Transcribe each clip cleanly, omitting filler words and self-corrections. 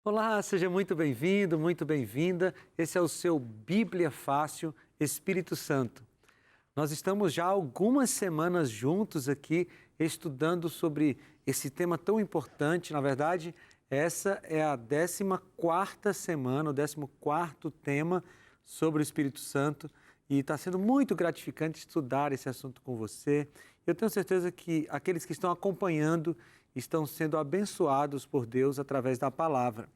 Olá, seja muito bem-vindo, muito bem-vinda. Esse é o seu Bíblia Fácil, Espírito Santo. Nós estamos já há algumas semanas juntos aqui estudando sobre esse tema tão importante. Na verdade, essa é a 14ª semana, o 14º tema sobre o Espírito Santo e está sendo muito gratificante estudar esse assunto com você. Eu tenho certeza que aqueles que estão acompanhando estão sendo abençoados por Deus através da palavra.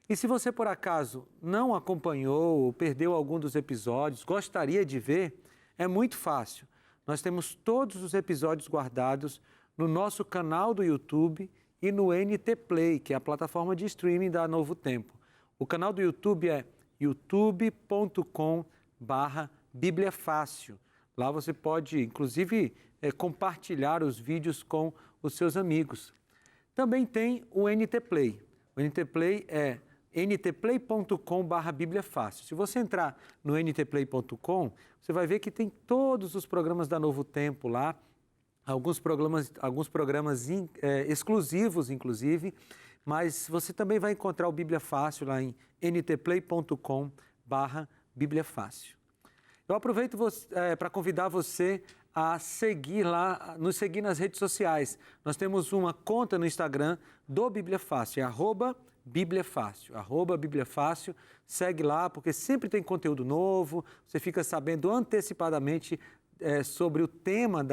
E se você, por acaso, não acompanhou ou perdeu algum dos episódios, gostaria de ver, é muito fácil. Nós temos todos os episódios guardados no nosso canal do YouTube e no NT Play, que é a plataforma de streaming da Novo Tempo. O canal do YouTube é youtube.com/Bíblia Fácil. Lá você pode, inclusive, compartilhar os vídeos com os seus amigos. Também tem o NT Play. O NT Play é ntplay.com/Bíblia Fácil. Se você entrar no ntplay.com, você vai ver que tem todos os programas da Novo Tempo lá, alguns programas exclusivos, inclusive, mas você também vai encontrar o Bíblia Fácil lá em ntplay.com/Bíblia Fácil. Eu aproveito para convidar você a seguir lá, nos seguir nas redes sociais. Nós temos uma conta no Instagram do Bíblia Fácil, @Bíblia Fácil, @Bíblia Fácil. Segue lá, porque sempre tem conteúdo novo, você fica sabendo antecipadamente sobre o tema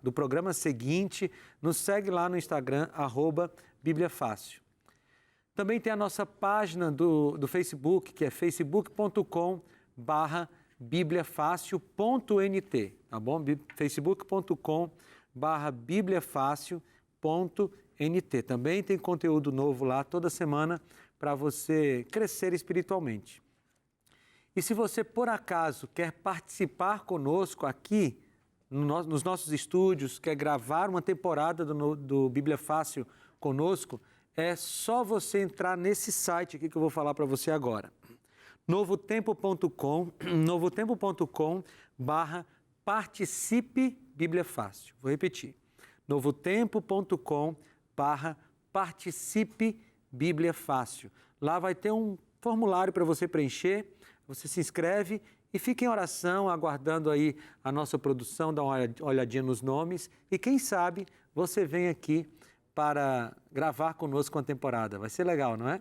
do programa seguinte. Nos segue lá no Instagram, @Bíblia Fácil. Também tem a nossa página do Facebook, que é facebook.com/bibliafácil.nt, tá bom? facebook.com/bibliafácil.nt. Também tem conteúdo novo lá toda semana para você crescer espiritualmente. E se você, por acaso, quer participar conosco aqui nos nossos estúdios, quer gravar uma temporada do Bíblia Fácil conosco, é só você entrar nesse site aqui que eu vou falar para você agora. novotempo.com/participe Bíblia Fácil. Vou repetir. novotempo.com/participe Bíblia Fácil. Lá vai ter um formulário para você preencher, você se inscreve e fica em oração, aguardando aí a nossa produção, dá uma olhadinha nos nomes e quem sabe você vem aqui para gravar conosco uma temporada. Vai ser legal, não é?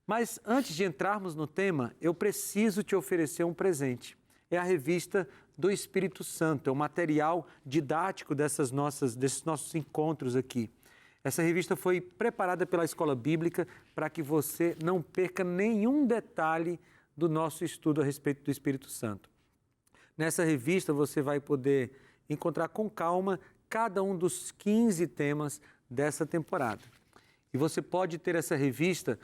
Mas antes de entrarmos no tema, eu preciso te oferecer um presente. É a revista do Espírito Santo, é o material didático desses nossos encontros aqui. Essa revista foi preparada pela Escola Bíblica para que você não perca nenhum detalhe do nosso estudo a respeito do Espírito Santo. Nessa revista você vai poder encontrar com calma cada um dos 15 temas dessa temporada. E você pode ter essa revista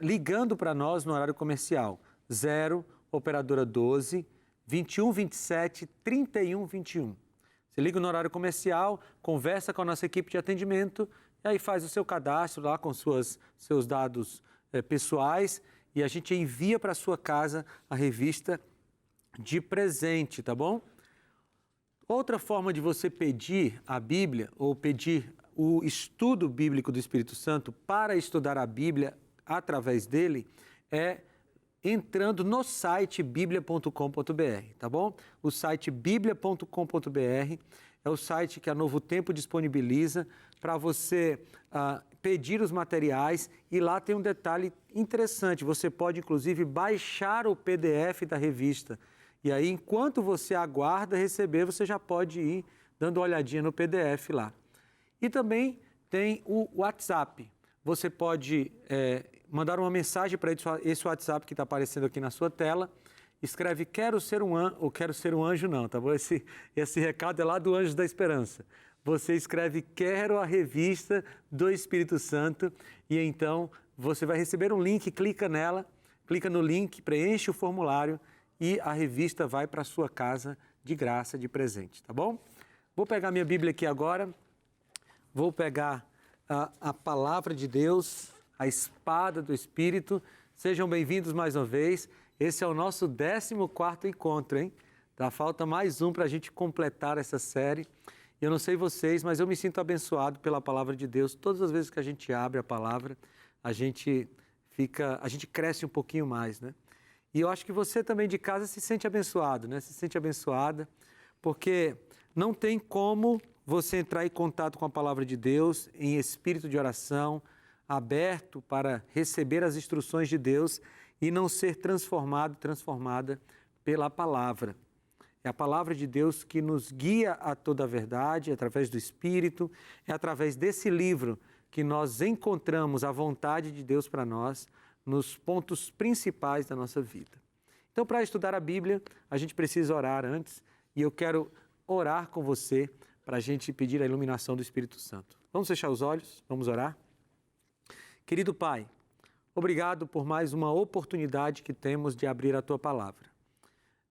ligando para nós no horário comercial 0 operadora 12 21 27 31 21. Você liga no horário comercial, conversa com a nossa equipe de atendimento e aí faz o seu cadastro lá com seus dados pessoais e a gente envia para a sua casa a revista de presente, tá bom? Outra forma de você pedir a Bíblia ou pedir o estudo bíblico do Espírito Santo para estudar a Bíblia através dele é entrando no site biblia.com.br, tá bom? O site biblia.com.br é o site que a Novo Tempo disponibiliza para você pedir os materiais e lá tem um detalhe interessante, você pode inclusive baixar o PDF da revista e aí enquanto você aguarda receber, você já pode ir dando uma olhadinha no PDF lá. E também tem o WhatsApp, você pode mandar uma mensagem para esse WhatsApp que está aparecendo aqui na sua tela, escreve quero ser um anjo, ou quero ser um anjo não, tá bom? Esse recado é lá do Anjos da Esperança. Você escreve quero a revista do Espírito Santo e então você vai receber um link, clica no link, preenche o formulário e a revista vai para a sua casa de graça, de presente, tá bom? Vou pegar minha Bíblia aqui agora, vou pegar a palavra de Deus, a espada do Espírito. Sejam bem-vindos mais uma vez. Esse é o nosso 14º encontro, hein? Falta mais um para a gente completar essa série. Eu não sei vocês, mas eu me sinto abençoado pela palavra de Deus. Todas as vezes que a gente abre a palavra, a gente cresce um pouquinho mais, né? E eu acho que você também de casa se sente abençoado, né? Se sente abençoada, porque não tem como você entrar em contato com a palavra de Deus em espírito de oração, aberto para receber as instruções de Deus e não ser transformada pela palavra. É a palavra de Deus que nos guia a toda a verdade, através do Espírito, é através desse livro que nós encontramos a vontade de Deus para nós nos pontos principais da nossa vida. Então, para estudar a Bíblia, a gente precisa orar antes e eu quero orar com você para a gente pedir a iluminação do Espírito Santo. Vamos fechar os olhos? Vamos orar? Querido Pai, obrigado por mais uma oportunidade que temos de abrir a Tua Palavra.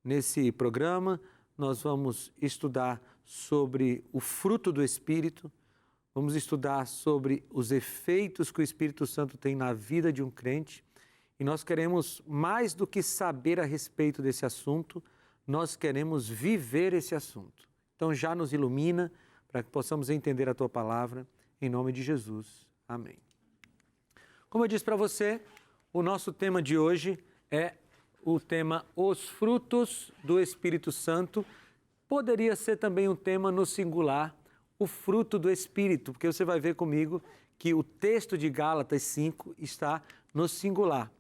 Nesse programa, nós vamos estudar sobre o fruto do Espírito, vamos estudar sobre os efeitos que o Espírito Santo tem na vida de um crente e nós queremos, mais do que saber a respeito desse assunto, nós queremos viver esse assunto. Então já nos ilumina para que possamos entender a Tua Palavra, em nome de Jesus. Amém. Como eu disse para você, o nosso tema de hoje é o tema Os Frutos do Espírito Santo. Poderia ser também um tema no singular, o fruto do Espírito, porque você vai ver comigo que o texto de Gálatas 5 está no singular.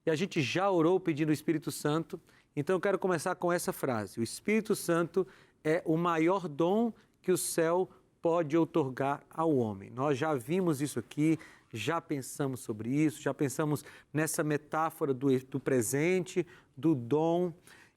E a gente já orou pedindo o Espírito Santo, então eu quero começar com essa frase. O Espírito Santo é o maior dom que o céu pode outorgar ao homem. Nós já vimos isso aqui, já pensamos sobre isso, já pensamos nessa metáfora do presente, do dom.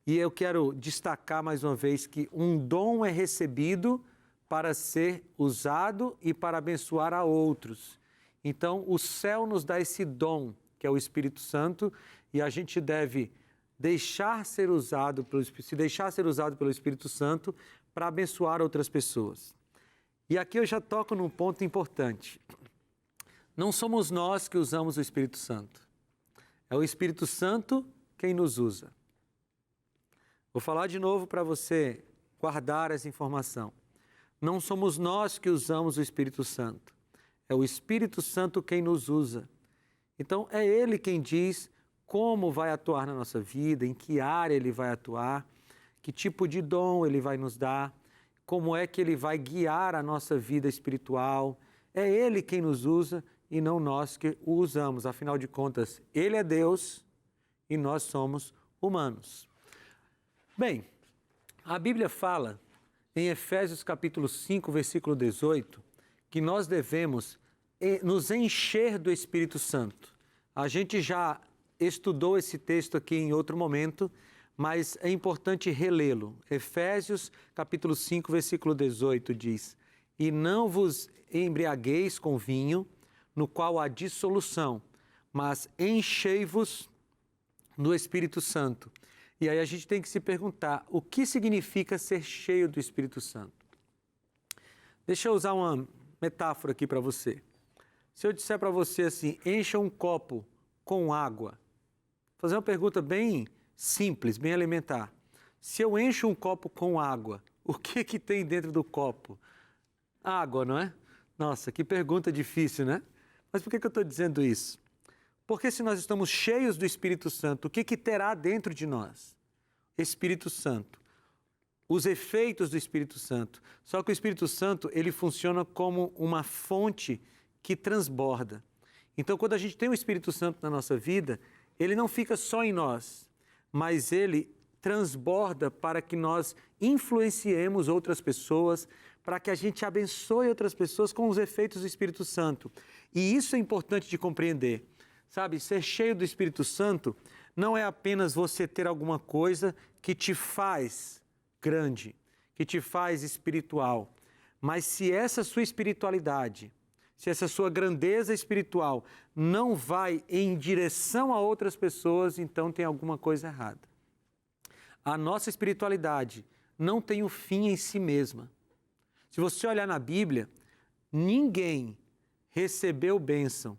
E eu quero destacar mais uma vez que um dom é recebido para ser usado e para abençoar a outros. Então, o céu nos dá esse dom, que é o Espírito Santo, e a gente deve se deixar ser usado pelo Espírito Santo para abençoar outras pessoas. E aqui eu já toco num ponto importante. Não somos nós que usamos o Espírito Santo. É o Espírito Santo quem nos usa. Vou falar de novo para você guardar essa informação. Não somos nós que usamos o Espírito Santo. É o Espírito Santo quem nos usa. Então, é Ele quem diz como vai atuar na nossa vida, em que área Ele vai atuar, que tipo de dom Ele vai nos dar, como é que Ele vai guiar a nossa vida espiritual. É Ele quem nos usa e não nós que o usamos. Afinal de contas, Ele é Deus e nós somos humanos. Bem, a Bíblia fala em Efésios capítulo 5, versículo 18, que nós devemos nos encher do Espírito Santo. A gente já estudou esse texto aqui em outro momento, mas é importante relê-lo. Efésios capítulo 5, versículo 18 diz: E não vos embriagueis com vinho, no qual há dissolução, mas enchei-vos do Espírito Santo. E aí a gente tem que se perguntar, o que significa ser cheio do Espírito Santo? Deixa eu usar uma metáfora aqui para você. Se eu disser para você assim, encha um copo com água, vou fazer uma pergunta bem simples, bem elementar. Se eu encho um copo com água, o que tem dentro do copo? Água, não é? Nossa, que pergunta difícil, né? Mas por que eu estou dizendo isso? Porque se nós estamos cheios do Espírito Santo, o que terá dentro de nós? Espírito Santo. Os efeitos do Espírito Santo. Só que o Espírito Santo, ele funciona como uma fonte que transborda. Então, quando a gente tem o Espírito Santo na nossa vida, ele não fica só em nós, mas ele transborda para que nós influenciemos outras pessoas, para que a gente abençoe outras pessoas com os efeitos do Espírito Santo. E isso é importante de compreender. Sabe, ser cheio do Espírito Santo não é apenas você ter alguma coisa que te faz grande, que te faz espiritual. Mas se essa sua espiritualidade, se essa sua grandeza espiritual não vai em direção a outras pessoas, então tem alguma coisa errada. A nossa espiritualidade não tem um fim em si mesma. Se você olhar na Bíblia, ninguém recebeu bênção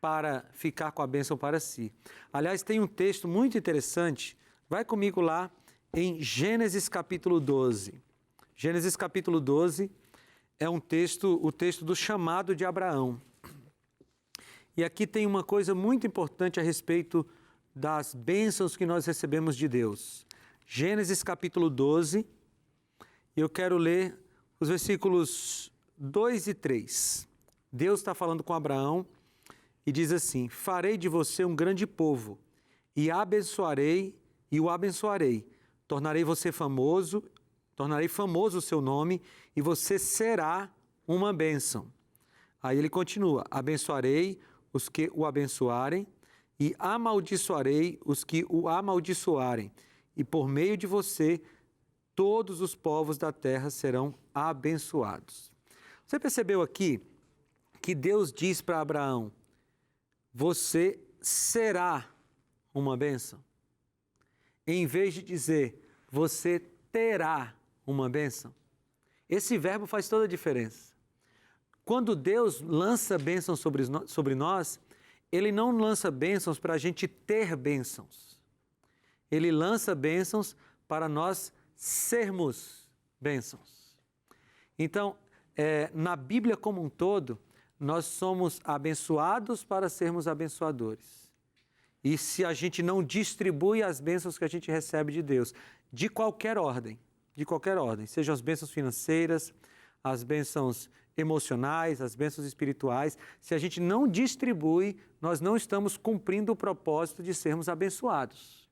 para ficar com a bênção para si. Aliás, tem um texto muito interessante, vai comigo lá em Gênesis capítulo 12. Gênesis capítulo 12 é o texto do chamado de Abraão. E aqui tem uma coisa muito importante a respeito das bênçãos que nós recebemos de Deus. Gênesis capítulo 12, eu quero ler os versículos 2 e 3. Deus está falando com Abraão e diz assim: farei de você um grande povo, e abençoarei e o abençoarei. Tornarei famoso o seu nome, e você será uma bênção. Aí ele continua: abençoarei os que o abençoarem, e amaldiçoarei os que o amaldiçoarem. E por meio de você, todos os povos da terra serão abençoados. Você percebeu aqui que Deus diz para Abraão: você será uma bênção, em vez de dizer você terá uma bênção? Esse verbo faz toda a diferença. Quando Deus lança bênçãos sobre nós, Ele não lança bênçãos para a gente ter bênçãos. Ele lança bênçãos para nós sermos bênçãos. Então, na Bíblia como um todo, nós somos abençoados para sermos abençoadores. E se a gente não distribui as bênçãos que a gente recebe de Deus, de qualquer ordem, sejam as bênçãos financeiras, as bênçãos emocionais, as bênçãos espirituais, se a gente não distribui, nós não estamos cumprindo o propósito de sermos abençoados.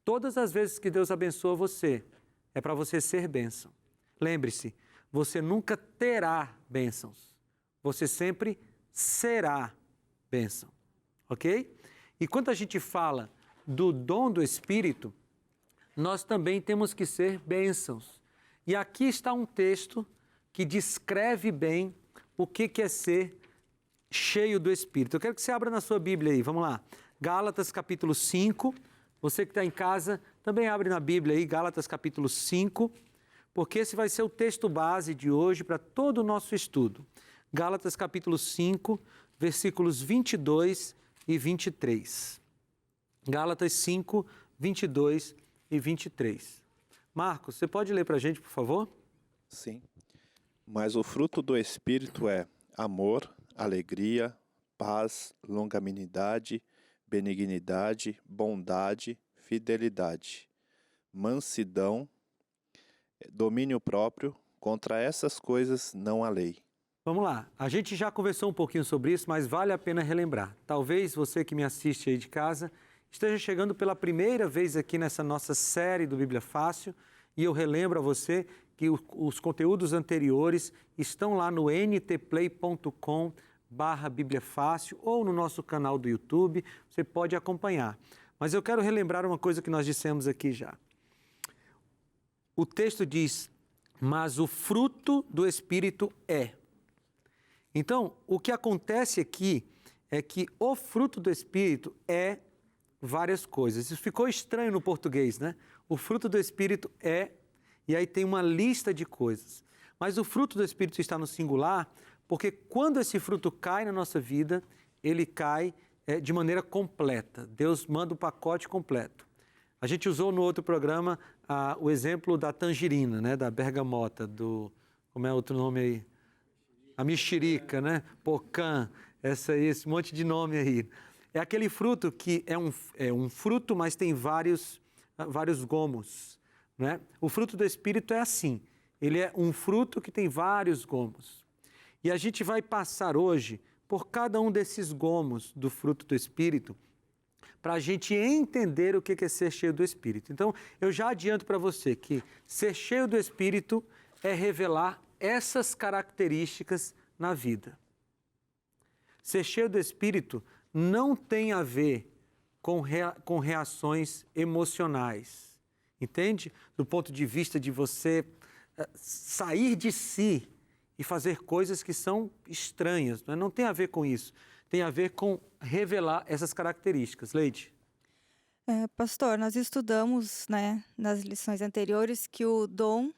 Todas as vezes que Deus abençoa você, é para você ser bênção. Lembre-se, você nunca terá bênçãos, você sempre será bênção, ok? E quando a gente fala do dom do Espírito, nós também temos que ser bênçãos. E aqui está um texto que descreve bem o que é ser cheio do Espírito. Eu quero que você abra na sua Bíblia aí, vamos lá. Gálatas capítulo 5, você que está em casa, também abre na Bíblia aí, Gálatas capítulo 5, porque esse vai ser o texto base de hoje para todo o nosso estudo. Gálatas capítulo 5, versículos 22 e 23. Gálatas 5, 22 e 23. Marcos, você pode ler para a gente, por favor? Sim. Mas o fruto do Espírito é amor, alegria, paz, longanimidade, benignidade, bondade, fidelidade, mansidão, domínio próprio. Contra essas coisas não há lei. Vamos lá, a gente já conversou um pouquinho sobre isso, mas vale a pena relembrar. Talvez você que me assiste aí de casa esteja chegando pela primeira vez aqui nessa nossa série do Bíblia Fácil, e eu relembro a você que os conteúdos anteriores estão lá no ntplay.com/Bíblia Fácil ou no nosso canal do YouTube, você pode acompanhar. Mas eu quero relembrar uma coisa que nós dissemos aqui já. O texto diz: mas o fruto do Espírito é. Então, o que acontece aqui é que o fruto do Espírito é várias coisas. Isso ficou estranho no português, né? O fruto do Espírito é, e aí tem uma lista de coisas. Mas o fruto do Espírito está no singular, porque quando esse fruto cai na nossa vida, ele cai de maneira completa. Deus manda o pacote completo. A gente usou no outro programa o exemplo da tangerina, né? Da bergamota, como é outro nome aí? A mexerica, né? Pocã, esse monte de nome aí. É aquele fruto que é um fruto, mas tem vários gomos, né? O fruto do Espírito é assim, ele é um fruto que tem vários gomos. E a gente vai passar hoje por cada um desses gomos do fruto do Espírito, para a gente entender o que é ser cheio do Espírito. Então, eu já adianto para você que ser cheio do Espírito é revelar essas características na vida. Ser cheio do Espírito não tem a ver com reações emocionais, entende? Do ponto de vista de você sair de si e fazer coisas que são estranhas, não tem a ver com isso. Tem a ver com revelar essas características. Leide? Pastor, nós estudamos, né, nas lições anteriores que o dom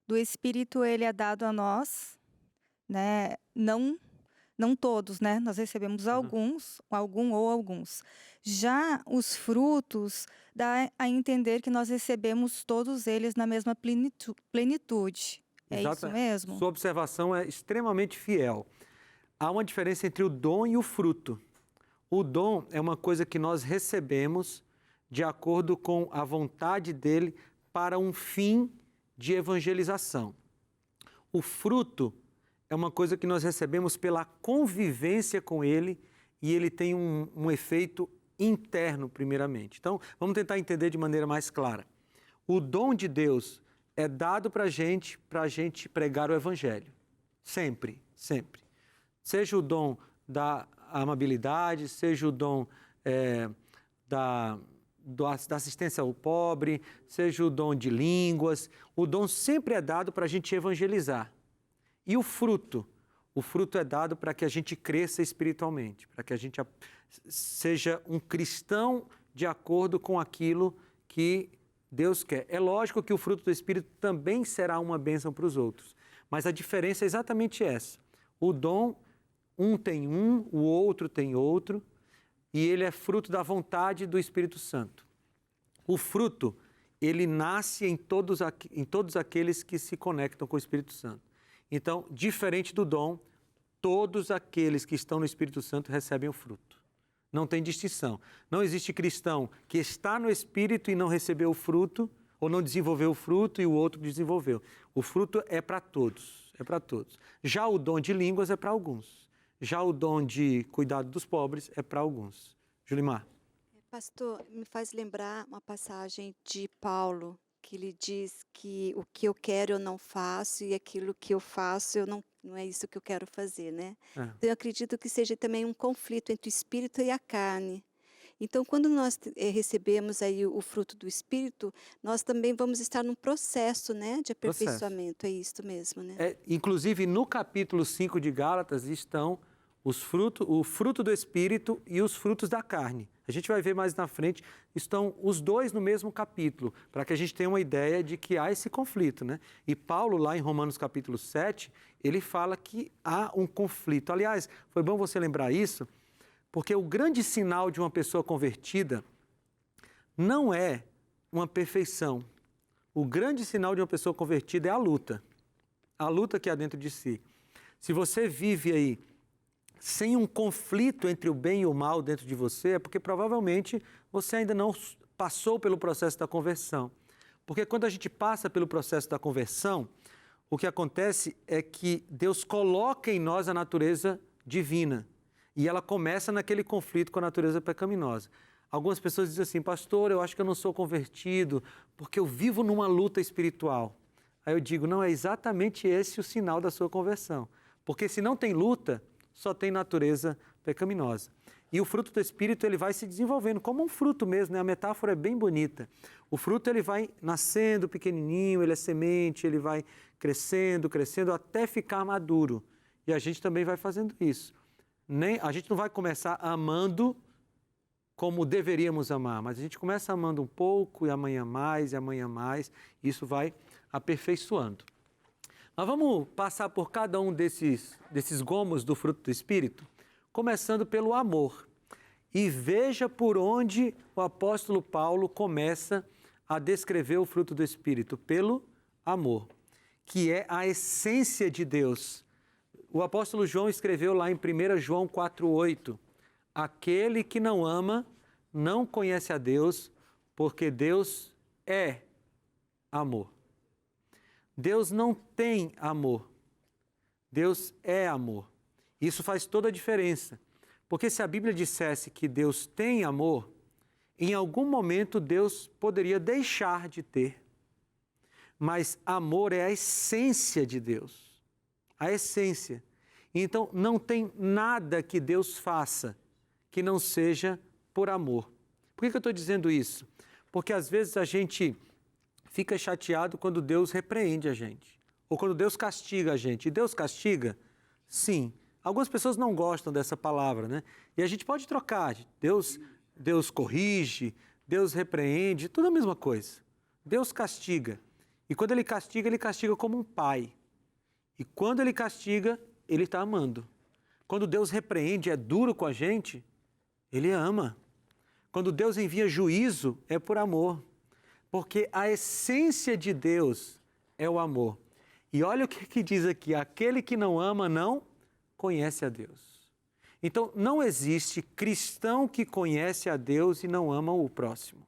do Espírito ele é dado a nós, né, não todos, né, nós recebemos alguns. Já os frutos dá a entender que nós recebemos todos eles na mesma plenitude. É Exato. isso mesmo? Sua observação é extremamente fiel. há uma diferença entre o dom e o fruto. O dom é uma coisa que nós recebemos de acordo com a vontade dele para um fim de evangelização. O fruto é uma coisa que nós recebemos pela convivência com ele e ele tem um efeito interno, primeiramente. Então, vamos tentar entender de maneira mais clara. O dom de Deus é dado para a gente pregar o evangelho. Sempre, sempre. Seja o dom da amabilidade, seja o dom da assistência ao pobre, seja o dom de línguas, o dom sempre é dado para a gente evangelizar. E o fruto é dado para que a gente cresça espiritualmente, para que a gente seja um cristão de acordo com aquilo que Deus quer. É lógico que o fruto do Espírito também será uma bênção para os outros, mas a diferença é exatamente essa. O dom, um tem um, o outro tem outro, e ele é fruto da vontade do Espírito Santo. O fruto, ele nasce em todos aqueles que se conectam com o Espírito Santo. Então, diferente do dom, todos aqueles que estão no Espírito Santo recebem o fruto. Não tem distinção. Não existe cristão que está no Espírito e não recebeu o fruto, ou não desenvolveu o fruto e o outro desenvolveu. O fruto é para todos, é para todos. Já o dom de línguas é para alguns. Já o dom de cuidado dos pobres é para alguns. Julimar. Pastor, me faz lembrar uma passagem de Paulo, que ele diz que o que eu quero eu não faço e aquilo que eu faço eu não é isso que eu quero fazer, né? Então, eu acredito que seja também um conflito entre o espírito e a carne. Então, quando nós recebemos aí o fruto do Espírito, nós também vamos estar num processo, né, de aperfeiçoamento. É isso mesmo, né? Inclusive, no capítulo 5 de Gálatas estão o fruto do Espírito e os frutos da carne. A gente vai ver mais na frente, estão os dois no mesmo capítulo, para que a gente tenha uma ideia de que há esse conflito, né? E Paulo, lá em Romanos capítulo 7, ele fala que há um conflito. Aliás, foi bom você lembrar isso, porque o grande sinal de uma pessoa convertida não é uma perfeição. O grande sinal de uma pessoa convertida é a luta que há dentro de si. Se você vive aí sem um conflito entre o bem e o mal dentro de você, é porque provavelmente você ainda não passou pelo processo da conversão. Porque quando a gente passa pelo processo da conversão, o que acontece é que Deus coloca em nós a natureza divina. E ela começa naquele conflito com a natureza pecaminosa. Algumas pessoas dizem assim, pastor, eu acho que eu não sou convertido porque eu vivo numa luta espiritual. Aí eu digo, não, é exatamente esse o sinal da sua conversão. Porque se não tem luta, só tem natureza pecaminosa. E o fruto do Espírito ele vai se desenvolvendo como um fruto mesmo, né? A metáfora é bem bonita. O fruto ele vai nascendo pequenininho, ele é semente, ele vai crescendo, crescendo até ficar maduro. E a gente também vai fazendo isso. A gente não vai começar amando como deveríamos amar, mas a gente começa amando um pouco e amanhã mais, e isso vai aperfeiçoando. Nós vamos passar por cada um desses gomos do fruto do Espírito, começando pelo amor. E veja por onde o apóstolo Paulo começa a descrever o fruto do Espírito, pelo amor, que é a essência de Deus. O apóstolo João escreveu lá em 1 João 4,8, aquele que não ama não conhece a Deus, porque Deus é amor. Deus não tem amor, Deus é amor. Isso faz toda a diferença, porque se a Bíblia dissesse que Deus tem amor, em algum momento Deus poderia deixar de ter. Mas amor é a essência de Deus, a essência. Então não tem nada que Deus faça que não seja por amor. Por que eu estou dizendo isso? Porque às vezes a gente fica chateado quando Deus repreende a gente, ou quando Deus castiga a gente. E Deus castiga? Sim. Algumas pessoas não gostam dessa palavra, né? E a gente pode trocar. Deus corrige, Deus repreende, tudo a mesma coisa. Deus castiga. E quando Ele castiga como um pai. E quando Ele castiga, Ele está amando. Quando Deus repreende, é duro com a gente, Ele ama. Quando Deus envia juízo, é por amor. Porque a essência de Deus é o amor. E olha o que diz aqui, aquele que não ama não conhece a Deus. Então, não existe cristão que conhece a Deus e não ama o próximo.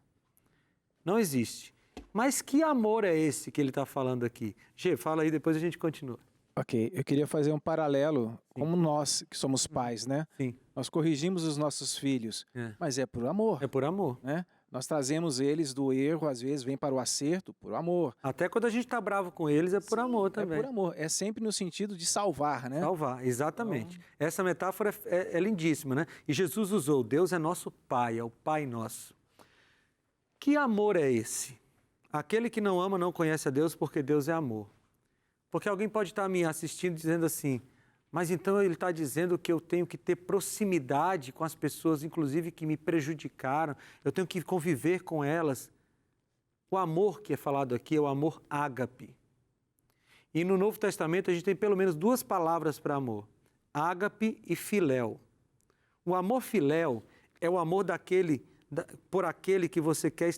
Não existe. Mas que amor é esse que ele está falando aqui? Gê, fala aí, depois a gente continua. Ok, eu queria fazer um paralelo, como nós que somos pais, né? Sim. Nós corrigimos os nossos filhos, mas é por amor, É por amor. né? Nós trazemos eles do erro, às vezes vem para o acerto, por amor. Até quando a gente está bravo com eles, é por amor também. É por amor, é sempre no sentido de salvar, né? Salvar, exatamente. Essa metáfora é lindíssima, né? E Jesus usou, Deus é nosso Pai, é o Pai nosso. Que amor é esse? Aquele que não ama não conhece a Deus porque Deus é amor. Porque alguém pode estar me assistindo dizendo assim, mas então ele está dizendo que eu tenho que ter proximidade com as pessoas, inclusive que me prejudicaram, eu tenho que conviver com elas. O amor que é falado aqui é o amor ágape. E no Novo Testamento a gente tem pelo menos 2 palavras para amor, ágape e filéu. O amor filéu é o amor por aquele que você quer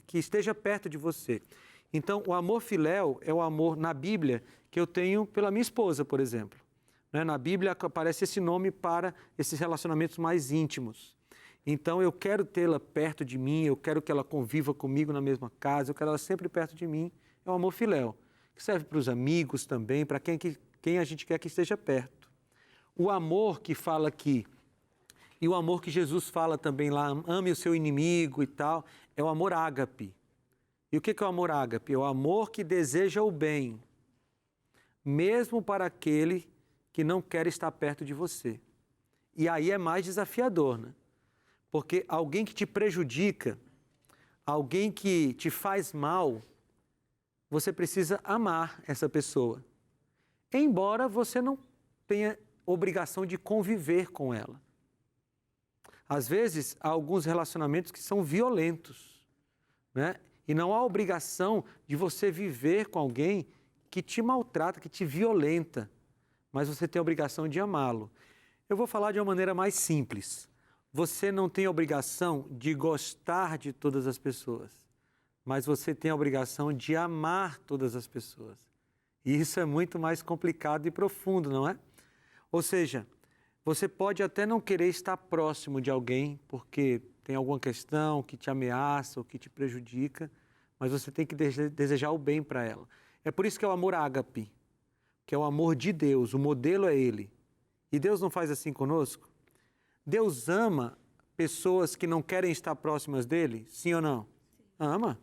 que esteja perto de você. Então, o amor filéu é o amor na Bíblia que eu tenho pela minha esposa, por exemplo. Na Bíblia aparece esse nome para esses relacionamentos mais íntimos. Então, eu quero tê-la perto de mim, eu quero que ela conviva comigo na mesma casa, eu quero ela sempre perto de mim. É o amor filéu, que serve para os amigos também, para quem a gente quer que esteja perto. O amor que fala aqui, e o amor que Jesus fala também lá, ame o seu inimigo e tal, é o amor ágape. E o que é o amor ágape? É o amor que deseja o bem, mesmo para aquele que não quer estar perto de você. E aí é mais desafiador, né? Porque alguém que te prejudica, alguém que te faz mal, você precisa amar essa pessoa. Embora você não tenha obrigação de conviver com ela. Às vezes, há alguns relacionamentos que são violentos, né? E não há obrigação de você viver com alguém que te maltrata, que te violenta, mas você tem a obrigação de amá-lo. Eu vou falar de uma maneira mais simples. Você não tem a obrigação de gostar de todas as pessoas, mas você tem a obrigação de amar todas as pessoas. E isso é muito mais complicado e profundo, não é? Ou seja, você pode até não querer estar próximo de alguém porque tem alguma questão que te ameaça ou que te prejudica, mas você tem que desejar o bem para ela. É por isso que é o amor ágape, que é o amor de Deus, o modelo é Ele. E Deus não faz assim conosco? Deus ama pessoas que não querem estar próximas dEle? Sim ou não? Sim. Ama.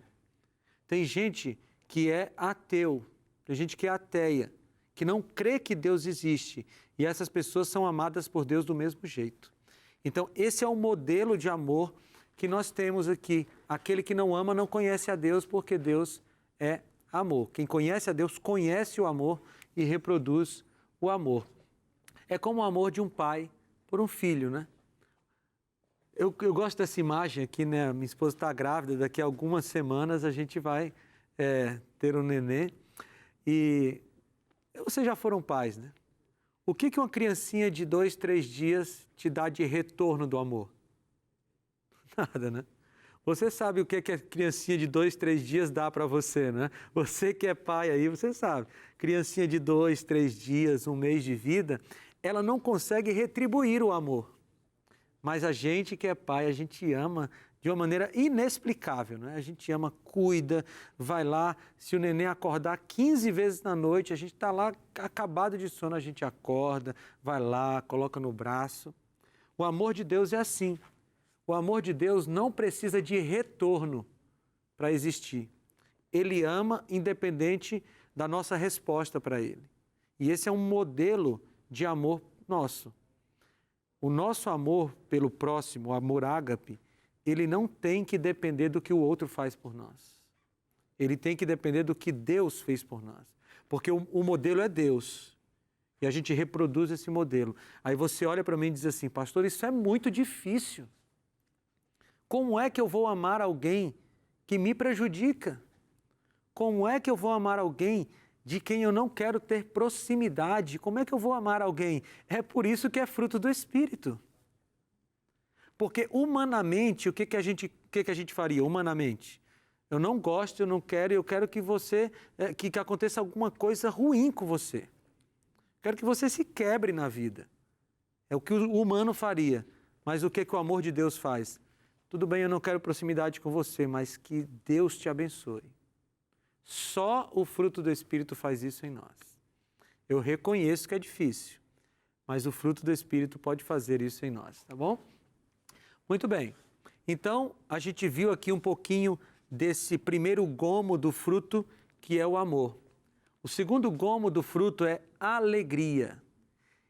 Tem gente que é ateu, tem gente que é ateia, que não crê que Deus existe. E essas pessoas são amadas por Deus do mesmo jeito. Então, esse é o modelo de amor que nós temos aqui. Aquele que não ama não conhece a Deus, porque Deus é amor. Quem conhece a Deus conhece o amor e reproduz o amor. É como o amor de um pai por um filho, né? Eu gosto dessa imagem aqui, né? Minha esposa está grávida, daqui a algumas semanas a gente vai ter um nenê. E vocês já foram pais, né? O que uma criancinha de 2, 3 dias te dá de retorno do amor? Nada, né? Você sabe o que a criancinha de 2, 3 dias dá para você, né? Você que é pai aí, você sabe. Criancinha de 2, 3 dias, 1 mês de vida, ela não consegue retribuir o amor. Mas a gente que é pai, a gente ama de uma maneira inexplicável, né? A gente ama, cuida, vai lá. Se o neném acordar 15 vezes na noite, a gente está lá acabado de sono, a gente acorda, vai lá, coloca no braço. O amor de Deus é assim. O amor de Deus não precisa de retorno para existir. Ele ama independente da nossa resposta para ele. E esse é um modelo de amor nosso. O nosso amor pelo próximo, o amor ágape, ele não tem que depender do que o outro faz por nós. Ele tem que depender do que Deus fez por nós. Porque o modelo é Deus. E a gente reproduz esse modelo. Aí você olha para mim e diz assim, pastor, isso é muito difícil. Como é que eu vou amar alguém que me prejudica? Como é que eu vou amar alguém de quem eu não quero ter proximidade? Como é que eu vou amar alguém? É por isso que é fruto do Espírito. Porque humanamente, o que a gente faria humanamente? Eu não gosto, eu não quero, eu quero que você, que aconteça alguma coisa ruim com você. Quero que você se quebre na vida. É o que o humano faria. Mas o que o amor de Deus faz? Tudo bem, eu não quero proximidade com você, mas que Deus te abençoe. Só o fruto do Espírito faz isso em nós. Eu reconheço que é difícil, mas o fruto do Espírito pode fazer isso em nós, tá bom? Muito bem. Então, a gente viu aqui um pouquinho desse primeiro gomo do fruto, que é o amor. O segundo gomo do fruto é alegria.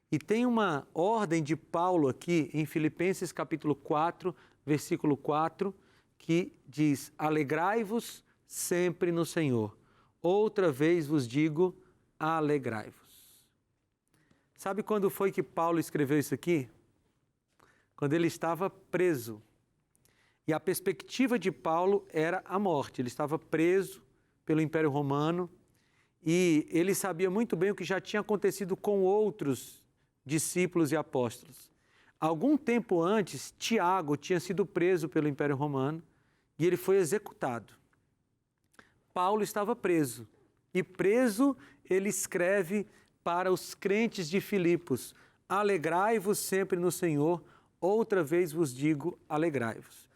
E tem uma ordem de Paulo aqui em Filipenses capítulo 4, versículo 4, que diz: alegrai-vos sempre no Senhor. Outra vez vos digo, alegrai-vos. Sabe quando foi que Paulo escreveu isso aqui? Quando ele estava preso. E a perspectiva de Paulo era a morte. Ele estava preso pelo Império Romano e ele sabia muito bem o que já tinha acontecido com outros discípulos e apóstolos. Algum tempo antes, Tiago tinha sido preso pelo Império Romano e ele foi executado. Paulo estava preso e preso ele escreve para os crentes de Filipos: alegrai-vos sempre no Senhor, outra vez vos digo, alegrai-vos.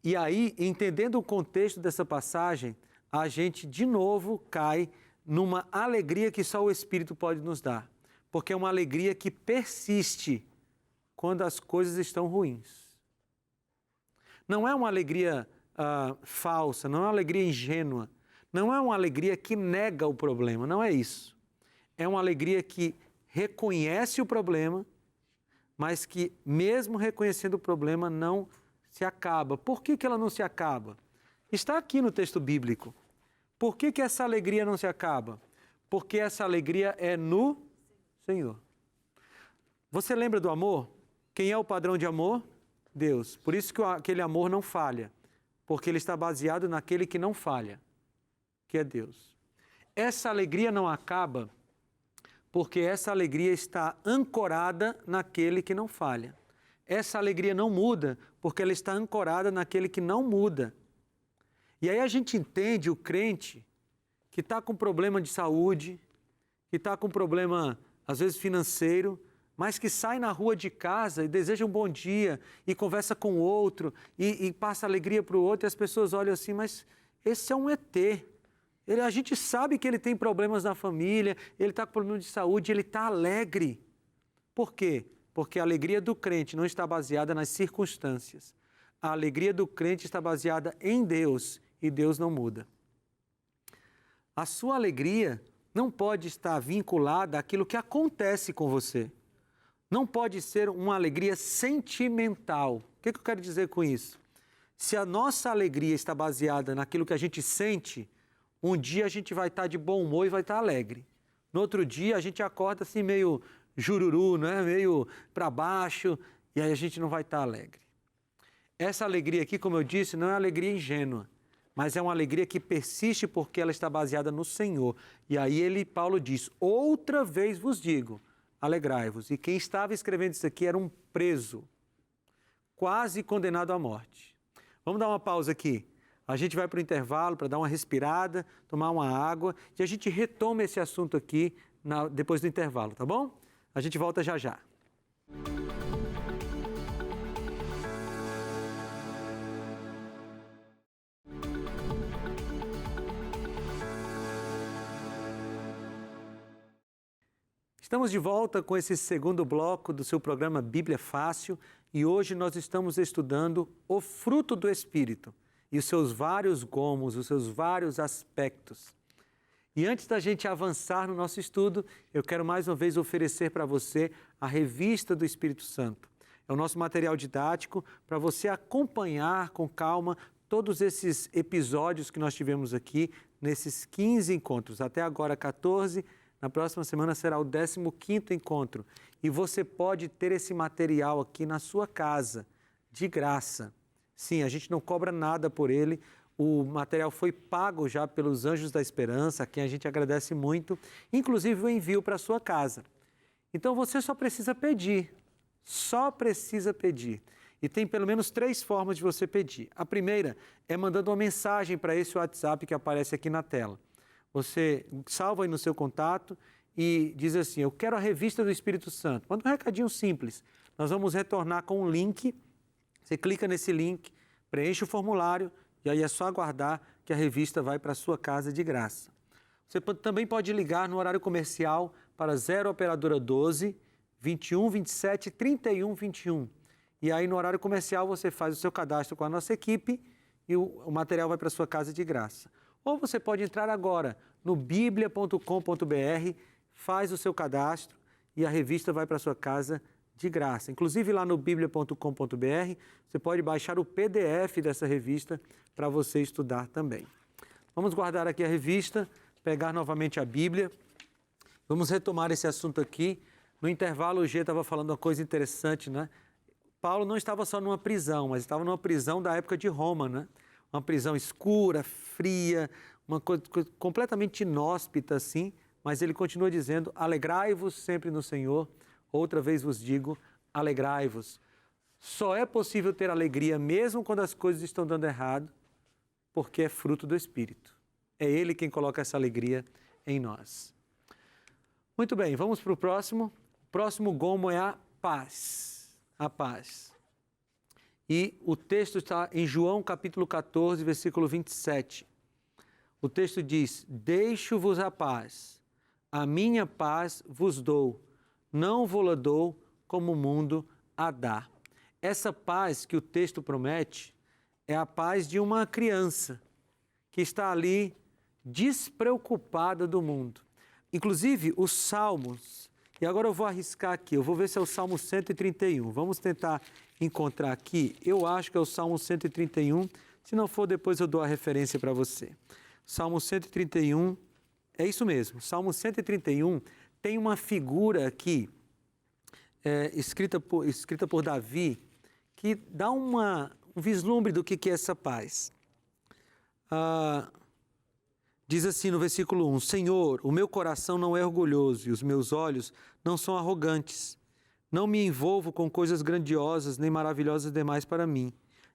E aí, entendendo o contexto dessa passagem, a gente de novo cai numa alegria que só o Espírito pode nos dar. Porque é uma alegria que persiste quando as coisas estão ruins. Não é uma alegria falsa, não é uma alegria ingênua, não é uma alegria que nega o problema, não é isso. É uma alegria que reconhece o problema, mas que mesmo reconhecendo o problema não se acaba. Por que ela não se acaba? Está aqui no texto bíblico. Por que essa alegria não se acaba? Porque essa alegria é no Senhor. Você lembra do amor? Quem é o padrão de amor? Deus. Por isso que aquele amor não falha. Porque ele está baseado naquele que não falha, que é Deus. Essa alegria não acaba porque essa alegria está ancorada naquele que não falha. Essa alegria não muda porque ela está ancorada naquele que não muda. E aí a gente entende o crente que está com problema de saúde, que está com problema, às vezes, financeiro, mas que sai na rua de casa e deseja um bom dia e conversa com o outro e passa alegria para o outro e as pessoas olham assim, mas esse é um ET. A gente sabe que ele tem problemas na família, ele está com problema de saúde, ele está alegre. Por quê? Porque a alegria do crente não está baseada nas circunstâncias. A alegria do crente está baseada em Deus e Deus não muda. A sua alegria não pode estar vinculada àquilo que acontece com você. Não pode ser uma alegria sentimental. O que eu quero dizer com isso? Se a nossa alegria está baseada naquilo que a gente sente, um dia a gente vai estar de bom humor e vai estar alegre. No outro dia a gente acorda assim meio jururu, né? Meio para baixo, e aí a gente não vai estar alegre. Essa alegria aqui, como eu disse, não é alegria ingênua, mas é uma alegria que persiste porque ela está baseada no Senhor. E aí Paulo diz, outra vez vos digo, alegrai-vos. E quem estava escrevendo isso aqui era um preso, quase condenado à morte. Vamos dar uma pausa aqui. A gente vai para o intervalo para dar uma respirada, tomar uma água, e a gente retoma esse assunto aqui depois do intervalo, tá bom? A gente volta já já. Estamos de volta com esse segundo bloco do seu programa Bíblia Fácil e hoje nós estamos estudando o fruto do Espírito e os seus vários gomos, os seus vários aspectos. E antes da gente avançar no nosso estudo, eu quero mais uma vez oferecer para você a Revista do Espírito Santo. É o nosso material didático para você acompanhar com calma todos esses episódios que nós tivemos aqui nesses 15 encontros. Até agora 14, na próxima semana será o 15º encontro. E você pode ter esse material aqui na sua casa, de graça. Sim, a gente não cobra nada por ele. O material foi pago já pelos Anjos da Esperança, a quem a gente agradece muito, inclusive o envio para a sua casa. Então você só precisa pedir, E tem pelo menos 3 formas de você pedir. A primeira é mandando uma mensagem para esse WhatsApp que aparece aqui na tela. Você salva aí no seu contato e diz assim, eu quero a revista do Espírito Santo. Manda um recadinho simples. Nós vamos retornar com um link. Você clica nesse link, preenche o formulário e aí é só aguardar que a revista vai para a sua casa de graça. Você também pode ligar no horário comercial para 0 operadora 12 21 27 31 21. E aí no horário comercial você faz o seu cadastro com a nossa equipe e o material vai para a sua casa de graça. Ou você pode entrar agora no biblia.com.br, faz o seu cadastro e a revista vai para a sua casa de graça. Inclusive lá no biblia.com.br você pode baixar o PDF dessa revista para você estudar também. Vamos guardar aqui a revista, pegar novamente a Bíblia. Vamos retomar esse assunto aqui. No intervalo o G estava falando uma coisa interessante, né? Paulo não estava só numa prisão, mas estava numa prisão da época de Roma, né? Uma prisão escura, fria, uma coisa completamente inóspita assim, mas ele continua dizendo, alegrai-vos sempre no Senhor. Outra vez vos digo, alegrai-vos. Só é possível ter alegria mesmo quando as coisas estão dando errado, porque é fruto do Espírito. É Ele quem coloca essa alegria em nós. Muito bem, vamos para o próximo. O próximo gomo é a paz. A paz. E o texto está em João capítulo 14, versículo 27. O texto diz, deixo-vos a paz, a minha paz vos dou, não vou-la dou como o mundo a dá. Essa paz que o texto promete é a paz de uma criança que está ali despreocupada do mundo. Inclusive, os Salmos, e agora eu vou arriscar aqui, eu vou ver se é o Salmo 131. Vamos tentar encontrar aqui. Eu acho que é o Salmo 131. Se não for, depois eu dou a referência para você. Salmo 131, é isso mesmo. Salmo 131 tem uma figura aqui, escrita por Davi, que dá um vislumbre do que é essa paz. Diz assim no versículo 1, Senhor, o meu coração não é orgulhoso e os meus olhos não são arrogantes. Não me envolvo com coisas grandiosas nem maravilhosas demais para mim.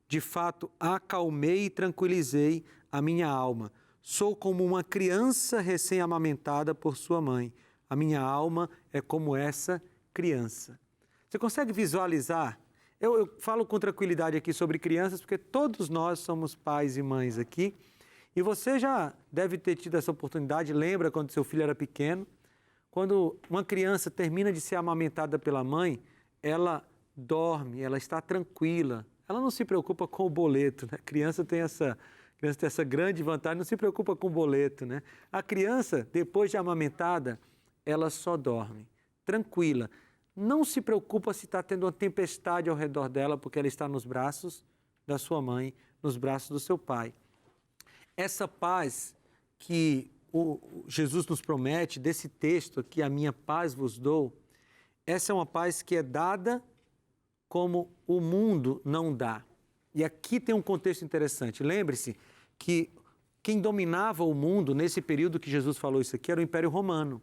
De fato, acalmei e tranquilizei a minha alma. Sou como uma criança recém-amamentada por sua mãe. A minha alma é como essa criança. Você consegue visualizar? Eu falo com tranquilidade aqui sobre crianças porque todos nós somos pais e mães aqui. E você já deve ter tido essa oportunidade, lembra quando seu filho era pequeno? Quando uma criança termina de ser amamentada pela mãe, ela dorme, ela está tranquila, ela não se preocupa com o boleto, né? A criança tem essa grande vantagem, não se preocupa com o boleto, né? A criança, depois de amamentada, ela só dorme, tranquila. Não se preocupa se está tendo uma tempestade ao redor dela, porque ela está nos braços da sua mãe, nos braços do seu pai. Essa paz que Jesus nos promete, desse texto aqui, a minha paz vos dou, essa é uma paz que é dada como o mundo não dá. E aqui tem um contexto interessante. Lembre-se que quem dominava o mundo nesse período que Jesus falou isso aqui era o Império Romano.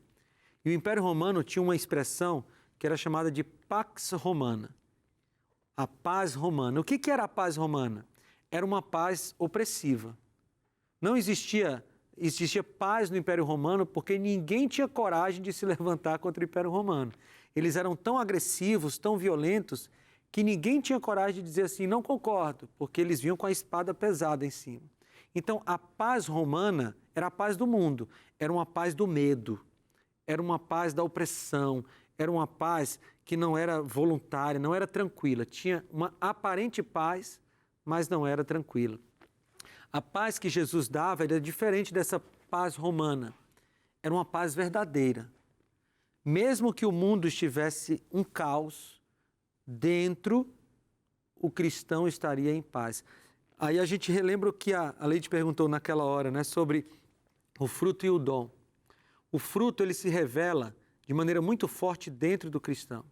E o Império Romano tinha uma expressão que era chamada de Pax Romana. A paz romana. O que era a paz romana? Era uma paz opressiva. Não existia paz no Império Romano porque ninguém tinha coragem de se levantar contra o Império Romano. Eles eram tão agressivos, tão violentos, que ninguém tinha coragem de dizer assim, não concordo, porque eles vinham com a espada pesada em cima. Então, a paz romana era a paz do mundo, era uma paz do medo, era uma paz da opressão, era uma paz que não era voluntária, não era tranquila. Tinha uma aparente paz, mas não era tranquila. A paz que Jesus dava era diferente dessa paz romana. Era uma paz verdadeira. Mesmo que o mundo estivesse um caos, dentro o cristão estaria em paz. Aí a gente relembra o que a Leite perguntou naquela hora, né, sobre o fruto e o dom. O fruto ele se revela de maneira muito forte dentro do cristão.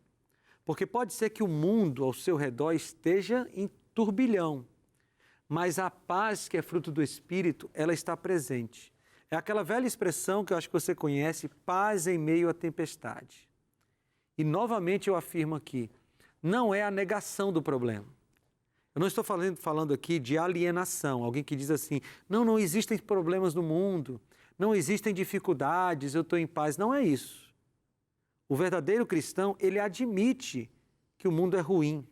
Porque pode ser que o mundo ao seu redor esteja em turbilhão, mas a paz que é fruto do Espírito, ela está presente. É aquela velha expressão que eu acho que você conhece, paz em meio à tempestade. E novamente eu afirmo aqui, não é a negação do problema. Eu não estou falando aqui de alienação, alguém que diz assim, não existem problemas no mundo, não existem dificuldades, eu estou em paz. Não é isso. O verdadeiro cristão, ele admite que o mundo é ruim.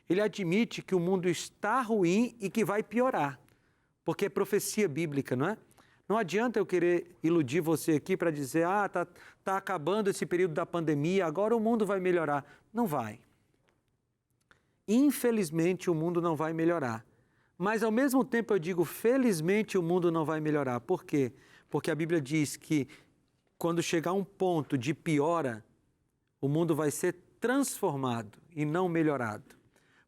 Ele admite que o mundo está ruim e que vai piorar. Porque é profecia bíblica, não é? Não adianta eu querer iludir você aqui para dizer, tá acabando esse período da pandemia, agora o mundo vai melhorar. Não vai. Infelizmente, o mundo não vai melhorar. Mas, ao mesmo tempo, eu digo, felizmente, o mundo não vai melhorar. Por quê? Porque a Bíblia diz que, quando chegar um ponto de piora, o mundo vai ser transformado e não melhorado.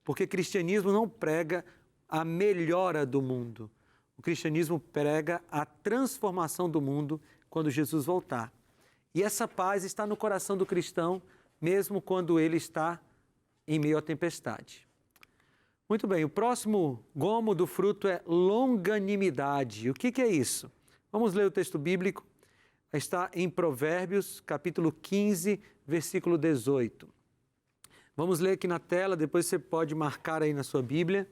Porque cristianismo não prega a melhora do mundo. O cristianismo prega a transformação do mundo quando Jesus voltar. E essa paz está no coração do cristão, mesmo quando ele está em meio à tempestade. Muito bem, o próximo gomo do fruto é longanimidade. O que é isso? Vamos ler o texto bíblico. Está em Provérbios, capítulo 15, versículo 18. Vamos ler aqui na tela, depois você pode marcar aí na sua Bíblia.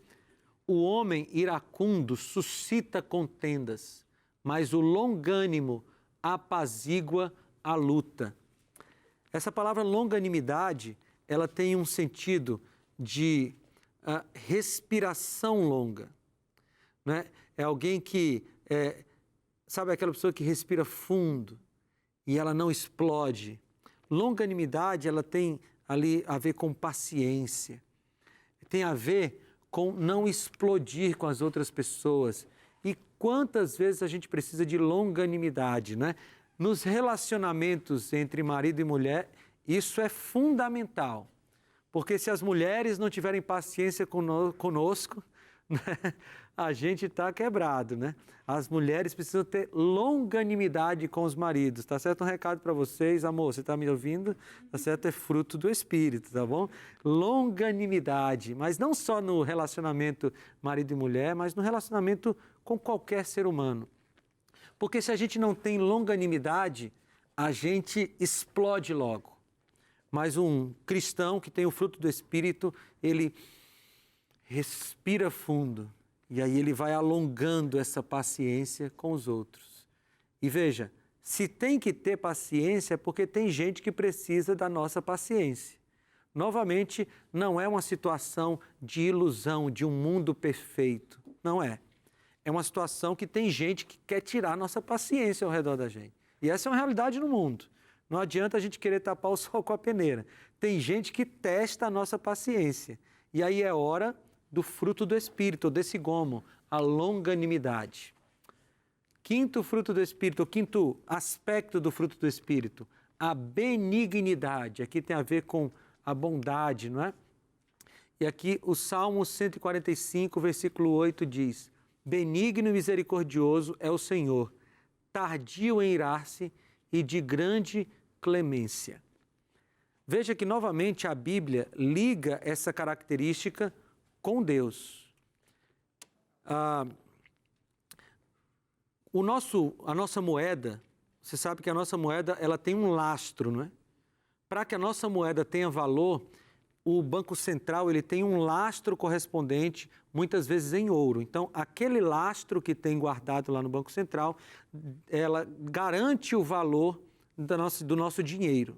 O homem iracundo suscita contendas, mas o longânimo apazigua a luta. Essa palavra longanimidade, ela tem um sentido de respiração longa, né? É alguém que, sabe aquela pessoa que respira fundo e ela não explode. Longanimidade, ela tem ali a ver com paciência, tem a ver com não explodir com as outras pessoas. E quantas vezes a gente precisa de longanimidade, né? Nos relacionamentos entre marido e mulher, isso é fundamental. Porque se as mulheres não tiverem paciência conosco, né, a gente está quebrado, né? As mulheres precisam ter longanimidade com os maridos, tá certo? Um recado para vocês, amor, você está me ouvindo? Tá certo? É fruto do Espírito, tá bom? Longanimidade, mas não só no relacionamento marido e mulher, mas no relacionamento com qualquer ser humano. Porque se a gente não tem longanimidade, a gente explode logo. Mas um cristão que tem o fruto do Espírito, ele respira fundo e aí ele vai alongando essa paciência com os outros. E veja, se tem que ter paciência é porque tem gente que precisa da nossa paciência. Novamente, não é uma situação de ilusão, de um mundo perfeito. Não é. É uma situação que tem gente que quer tirar a nossa paciência ao redor da gente. E essa é uma realidade no mundo. Não adianta a gente querer tapar o sol com a peneira. Tem gente que testa a nossa paciência. E aí é hora do fruto do Espírito, desse gomo, a longanimidade. Quinto fruto do Espírito, o quinto aspecto do fruto do Espírito, a benignidade. Aqui tem a ver com a bondade, não é? E aqui o Salmo 145, versículo 8 diz: benigno e misericordioso é o Senhor, tardio em irar-se e de grande clemência. Veja que novamente a Bíblia liga essa característica com Deus. A nossa moeda, você sabe que a nossa moeda ela tem um lastro, não é? Para que a nossa moeda tenha valor, o Banco Central ele tem um lastro correspondente, muitas vezes em ouro. Então, aquele lastro que tem guardado lá no Banco Central, ela garante o valor do nosso dinheiro.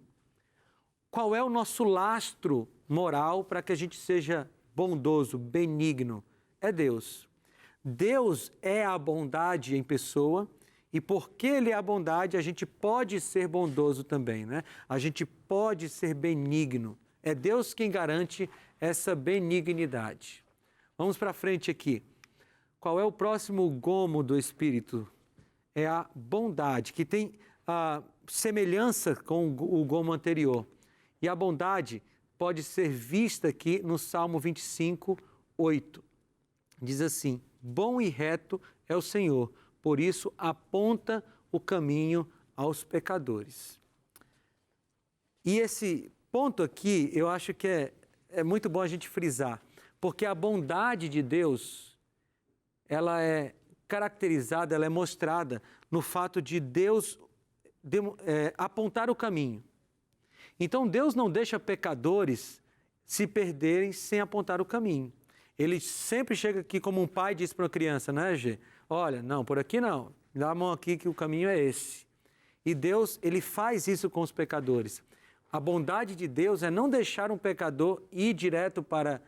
Qual é o nosso lastro moral para que a gente seja bondoso, benigno? É Deus. Deus é a bondade em pessoa e porque Ele é a bondade, a gente pode ser bondoso também, né? A gente pode ser benigno. É Deus quem garante essa benignidade. Vamos para frente aqui. Qual é o próximo gomo do Espírito? É a bondade, que tem a semelhança com o gomo anterior. E a bondade pode ser vista aqui no Salmo 25, 8. Diz assim: bom e reto é o Senhor, por isso aponta o caminho aos pecadores. E esse ponto aqui, eu acho que é muito bom a gente frisar, porque a bondade de Deus, ela é caracterizada, ela é mostrada no fato de Deus apontar o caminho. Então, Deus não deixa pecadores se perderem sem apontar o caminho. Ele sempre chega aqui como um pai diz para uma criança, né, Gê? Olha, não, por aqui não, dá a mão aqui que o caminho é esse. E Deus, ele faz isso com os pecadores. A bondade de Deus é não deixar um pecador ir direto para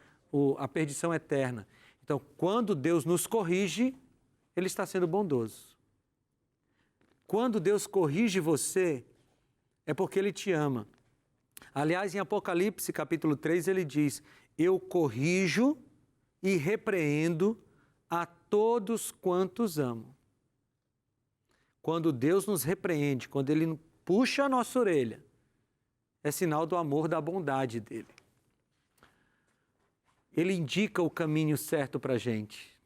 a perdição eterna. Então, quando Deus nos corrige, Ele está sendo bondoso. Quando Deus corrige você, é porque Ele te ama. Aliás, em Apocalipse, capítulo 3, Ele diz: eu corrijo e repreendo a todos quantos amo. Quando Deus nos repreende, quando Ele puxa a nossa orelha, é sinal do amor, da bondade dEle. Ele indica o caminho certo para a gente.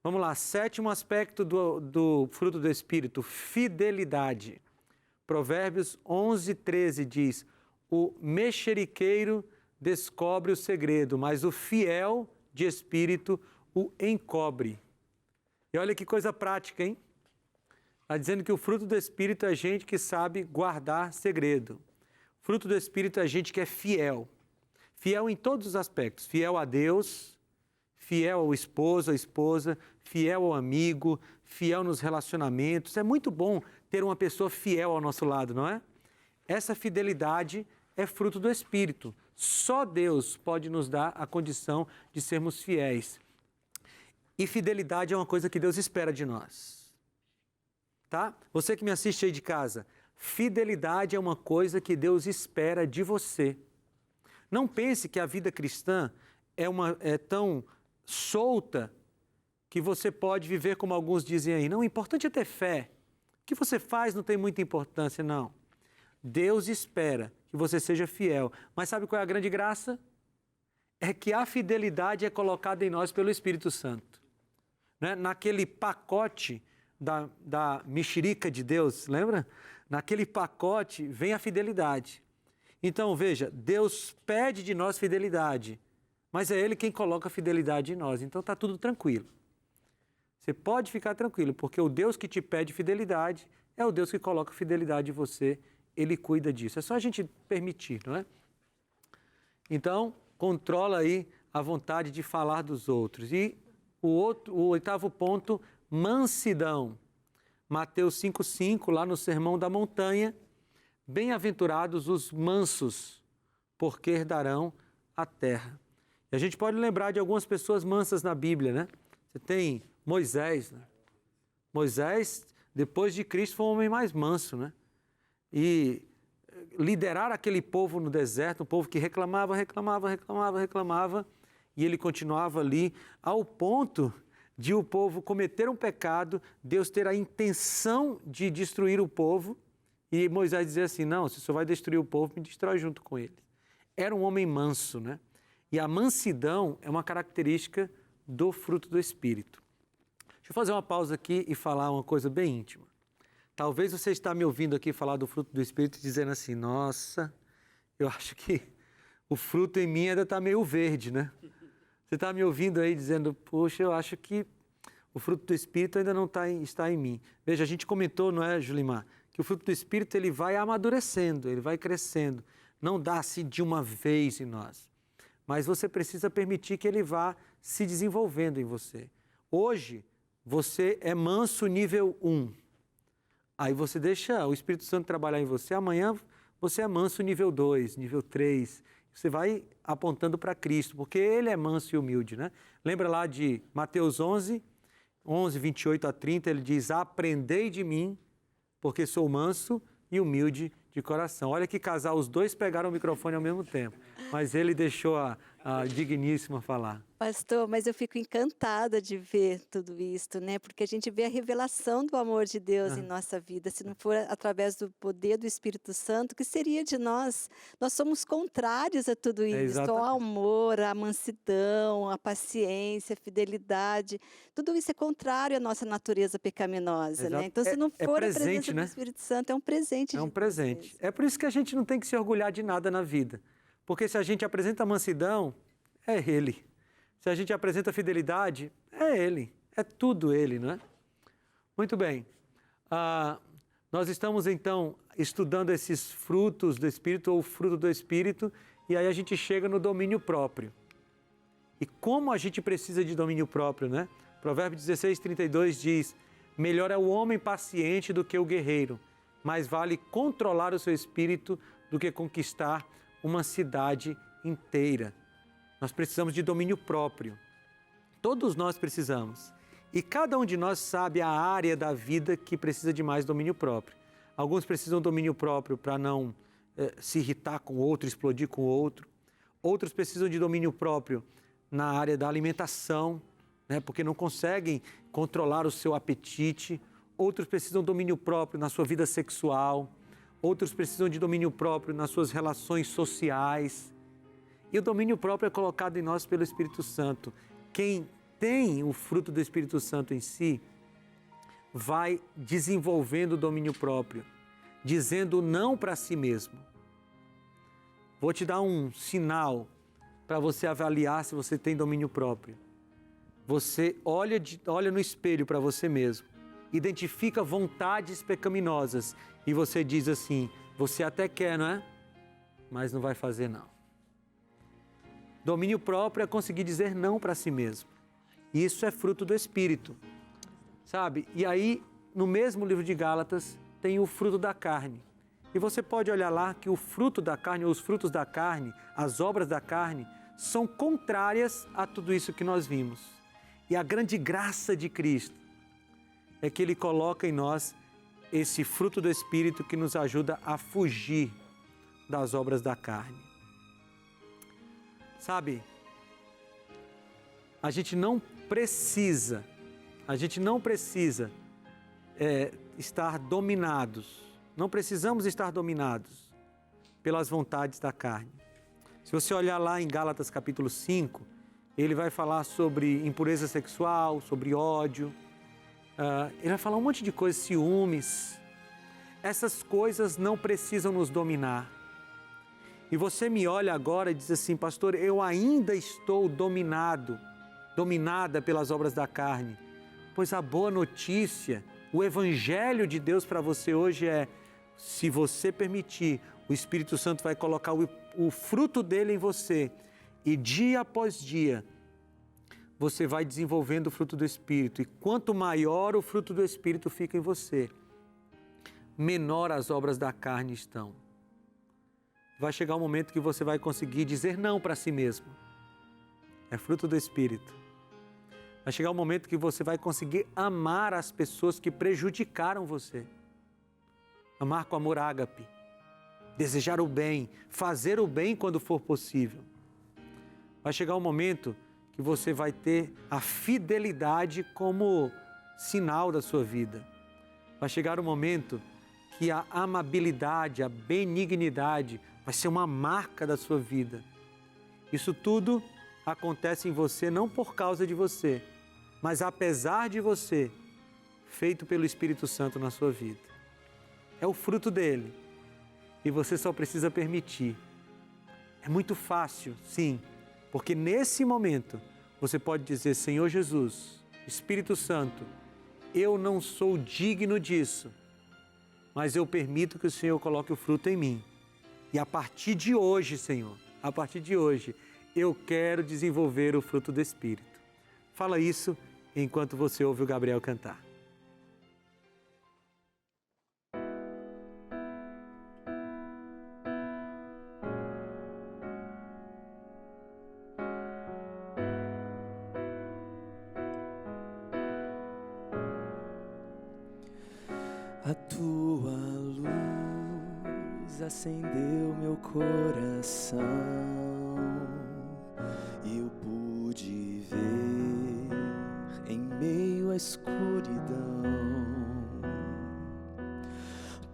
Vamos lá, 7º aspecto do fruto do Espírito, fidelidade. Provérbios 11:13 diz: o mexeriqueiro descobre o segredo, mas o fiel de espírito o encobre. E olha que coisa prática, hein? Está dizendo que o fruto do Espírito é gente que sabe guardar segredo. O fruto do Espírito é gente que é fiel. Fiel em todos os aspectos. Fiel a Deus, fiel ao esposo, à esposa, fiel ao amigo, fiel nos relacionamentos. É muito bom ter uma pessoa fiel ao nosso lado, não é? Essa fidelidade é fruto do Espírito. Só Deus pode nos dar a condição de sermos fiéis. E fidelidade é uma coisa que Deus espera de nós. Tá? Você que me assiste aí de casa, fidelidade é uma coisa que Deus espera de você. Não pense que a vida cristã é tão solta que você pode viver como alguns dizem aí. Não, o importante é ter fé. O que você faz não tem muita importância, não. Deus espera que você seja fiel. Mas sabe qual é a grande graça? É que a fidelidade é colocada em nós pelo Espírito Santo. Né? Naquele pacote da mexerica de Deus, lembra? Naquele pacote vem a fidelidade. Então, veja, Deus pede de nós fidelidade, mas é Ele quem coloca a fidelidade em nós. Então, está tudo tranquilo. Você pode ficar tranquilo, porque o Deus que te pede fidelidade é o Deus que coloca fidelidade em você. Ele cuida disso. É só a gente permitir, não é? Então, controla aí a vontade de falar dos outros. E o 8º ponto, mansidão. Mateus 5,5, lá no Sermão da Montanha: bem-aventurados os mansos, porque herdarão a terra. E a gente pode lembrar de algumas pessoas mansas na Bíblia, né? Você tem Moisés, né? Moisés, depois de Cristo, foi o homem mais manso, né? E liderar aquele povo no deserto, um povo que reclamava, e ele continuava ali, ao ponto de o povo cometer um pecado, Deus ter a intenção de destruir o povo, e Moisés dizia assim: não, se o senhor vai destruir o povo, me destrói junto com ele. Era um homem manso, né? E a mansidão é uma característica do fruto do Espírito. Deixa eu fazer uma pausa aqui e falar uma coisa bem íntima. Talvez você está me ouvindo aqui falar do fruto do Espírito dizendo assim: nossa, eu acho que o fruto em mim ainda está meio verde, né? Você está me ouvindo aí dizendo: poxa, eu acho que o fruto do Espírito ainda não está em mim. Veja, a gente comentou, não é, Julimar, que o fruto do Espírito ele vai amadurecendo, ele vai crescendo. Não dá-se de uma vez em nós. Mas você precisa permitir que ele vá se desenvolvendo em você. Hoje, você é manso nível 1. Aí você deixa o Espírito Santo trabalhar em você. Amanhã você é manso nível 2, nível 3. Você vai apontando para Cristo, porque Ele é manso e humilde, né? Lembra lá de Mateus 11, 28 a 30, ele diz: aprendei de mim, porque sou manso e humilde de coração. Olha que casal, os dois pegaram o microfone ao mesmo tempo, mas ele deixou a digníssima falar. Pastor, mas eu fico encantada de ver tudo isso, né? Porque a gente vê a revelação do amor de Deus em nossa vida. Se não for através do poder do Espírito Santo, o que seria de nós? Nós somos contrários a tudo isso. Ao amor, a mansidão, a paciência, a fidelidade. Tudo isso é contrário à nossa natureza pecaminosa, né? Então, se não for a presença do Espírito Santo, é um presente. É um presente. É por isso que a gente não tem que se orgulhar de nada na vida. Porque se a gente apresenta mansidão, é Ele. Se a gente apresenta fidelidade, é Ele. É tudo Ele, não é? Muito bem. Nós estamos, então, estudando esses frutos do Espírito, ou o fruto do Espírito, e aí a gente chega no domínio próprio. E como a gente precisa de domínio próprio, né? Provérbios 16:32 diz: melhor é o homem paciente do que o guerreiro, mais vale controlar o seu espírito do que conquistar uma cidade inteira. Nós precisamos de domínio próprio. Todos nós precisamos. E cada um de nós sabe a área da vida que precisa de mais domínio próprio. Alguns precisam de domínio próprio para não se irritar com o outro, explodir com o outro. Outros precisam de domínio próprio na área da alimentação, né, porque não conseguem controlar o seu apetite. Outros precisam de domínio próprio na sua vida sexual. Outros precisam de domínio próprio nas suas relações sociais. E o domínio próprio é colocado em nós pelo Espírito Santo. Quem tem o fruto do Espírito Santo em si, vai desenvolvendo o domínio próprio, dizendo não para si mesmo. Vou te dar um sinal para você avaliar se você tem domínio próprio. Você olha no espelho para você mesmo, identifica vontades pecaminosas e você diz assim, você até quer, não é? Mas não vai fazer não. Domínio próprio é conseguir dizer não para si mesmo. Isso é fruto do Espírito, sabe? E aí, no mesmo livro de Gálatas, tem o fruto da carne. E você pode olhar lá que o fruto da carne, ou os frutos da carne, as obras da carne, são contrárias a tudo isso que nós vimos. E a grande graça de Cristo é que Ele coloca em nós esse fruto do Espírito que nos ajuda a fugir das obras da carne. Sabe, a gente não precisa estar dominados, não precisamos estar dominados pelas vontades da carne. Se você olhar lá em Gálatas capítulo 5, ele vai falar sobre impureza sexual, sobre ódio, ele vai falar um monte de coisas, ciúmes. Essas coisas não precisam nos dominar. E você me olha agora e diz assim, pastor, eu ainda estou dominada pelas obras da carne. Pois a boa notícia, o evangelho de Deus para você hoje é, se você permitir, o Espírito Santo vai colocar o fruto dele em você. E dia após dia, você vai desenvolvendo o fruto do Espírito. E quanto maior o fruto do Espírito fica em você, menor as obras da carne estão. Vai chegar um momento que você vai conseguir dizer não para si mesmo. É fruto do Espírito. Vai chegar um momento que você vai conseguir amar as pessoas que prejudicaram você. Amar com amor ágape. Desejar o bem, fazer o bem quando for possível. Vai chegar um momento que você vai ter a fidelidade como sinal da sua vida. Vai chegar um momento que a amabilidade, a benignidade vai ser uma marca da sua vida. Isso tudo acontece em você não por causa de você, mas apesar de você, feito pelo Espírito Santo na sua vida. É o fruto dele e você só precisa permitir. É muito fácil, sim, porque nesse momento você pode dizer, Senhor Jesus, Espírito Santo, eu não sou digno disso, mas eu permito que o Senhor coloque o fruto em mim. E a partir de hoje, Senhor, a partir de hoje, eu quero desenvolver o fruto do Espírito. Fala isso enquanto você ouve o Gabriel cantar. A tua luz acendeu meu coração e eu pude ver em meio à escuridão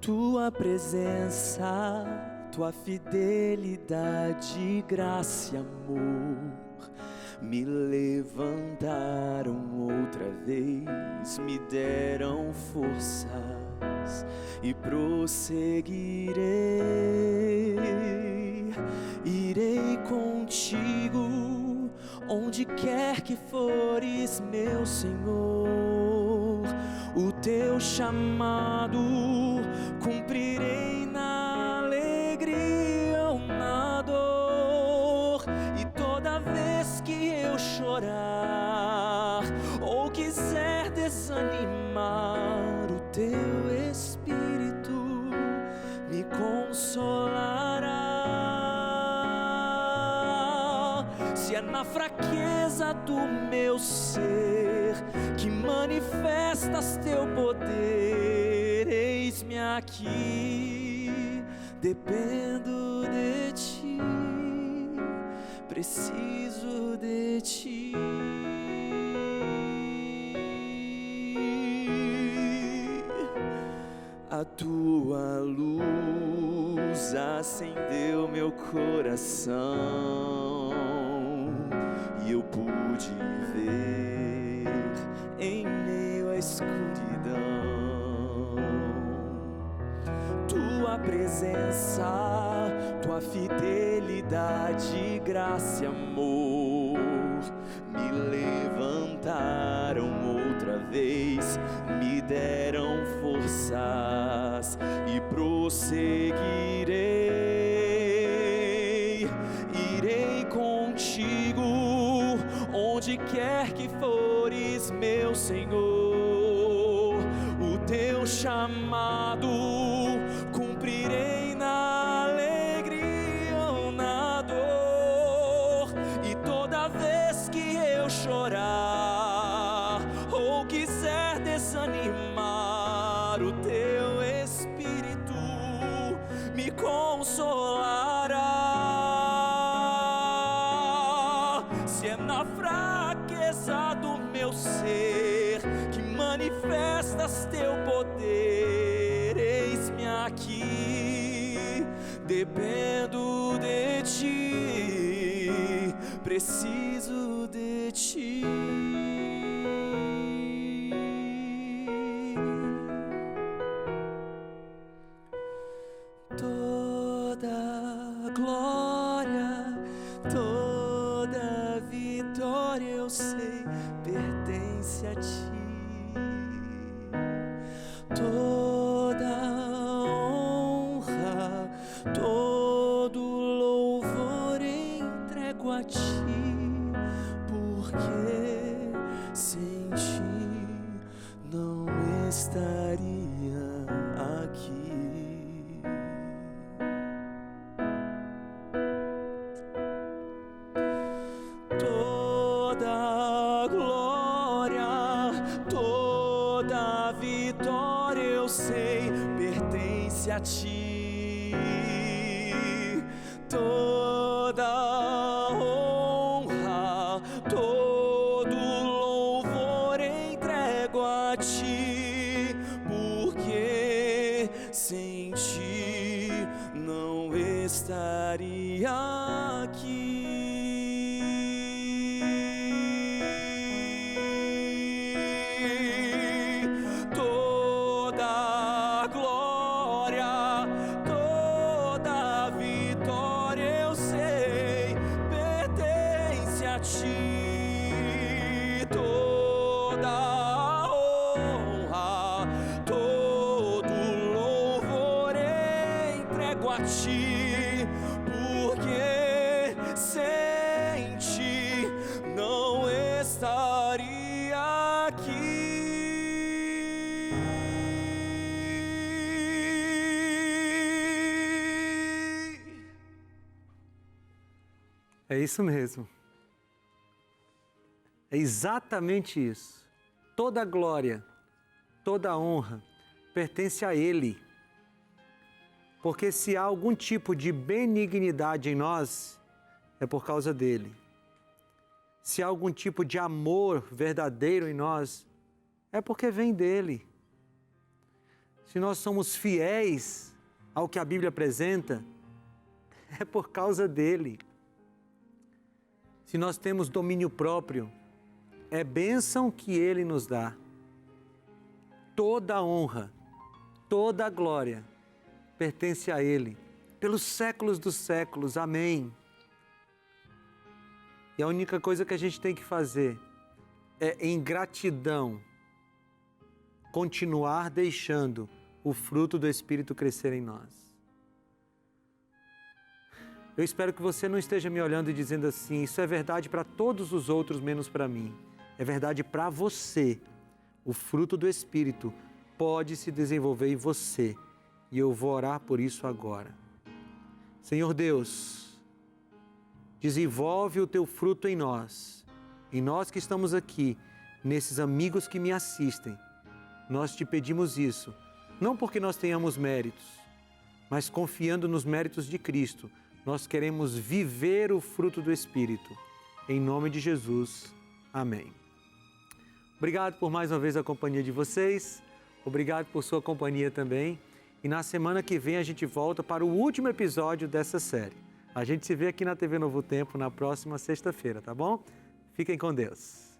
tua presença, tua fidelidade, graça e amor me levantaram outra vez, me deram forças e prosseguirei. Irei contigo onde quer que fores, meu Senhor. O teu chamado cumprirei na alegria ou na dor. E toda vez que eu chorar ou quiser desanimar, o teu Espírito me consolará. se é na fraqueza do meu ser que manifestas teu poder, eis-me aqui, dependo de ti, preciso de ti. A tua luz acendeu meu coração e eu pude ver em meio à escuridão tua presença, tua fidelidade, graça e amor me levantaram outra vez, me deram forças e prosseguirei. Irei contigo onde quer que fores, meu Senhor. O teu chamado cumprirei na alegria ou na dor, e toda vez que eu chorar ou quiser desanimar, o teu Espírito me consolará. Se é na fraqueza do meu ser que manifestas teu poder, eis-me aqui, dependo de ti, preciso de ti. Toda glória, toda vitória, eu sei, pertence a ti. Toda honra, todo louvor entrego a ti, porque sem ti não estaria aqui. Toda glória, toda vitória, eu sei, pertence a ti. Toda honra, todo louvor entrego a ti, porque sem ti não estaria aqui. Toda glória, toda vitória, eu sei, pertence a ti. Toda honra, todo louvor entrego a ti, porque sem ti não estaria aqui. É isso mesmo. É exatamente isso. Toda glória, toda honra pertence a Ele. Porque se há algum tipo de benignidade em nós, é por causa dele. Se há algum tipo de amor verdadeiro em nós, é porque vem dele. Se nós somos fiéis ao que a Bíblia apresenta, é por causa dele. Se nós temos domínio próprio, é bênção que ele nos dá. Toda honra, toda glória pertence a ele, pelos séculos dos séculos. Amém. E a única coisa que a gente tem que fazer é, em gratidão, continuar deixando o fruto do Espírito crescer em nós. Eu espero que você não esteja me olhando e dizendo assim, isso é verdade para todos os outros, menos para mim. É verdade para você. O fruto do Espírito pode se desenvolver em você. E eu vou orar por isso agora. Senhor Deus, desenvolve o teu fruto em nós que estamos aqui, nesses amigos que me assistem. Nós te pedimos isso, não porque nós tenhamos méritos, mas confiando nos méritos de Cristo. Nós queremos viver o fruto do Espírito. Em nome de Jesus. Amém. Obrigado por mais uma vez a companhia de vocês. Obrigado por sua companhia também. E na semana que vem a gente volta para o último episódio dessa série. A gente se vê aqui na TV Novo Tempo na próxima sexta-feira, tá bom? Fiquem com Deus.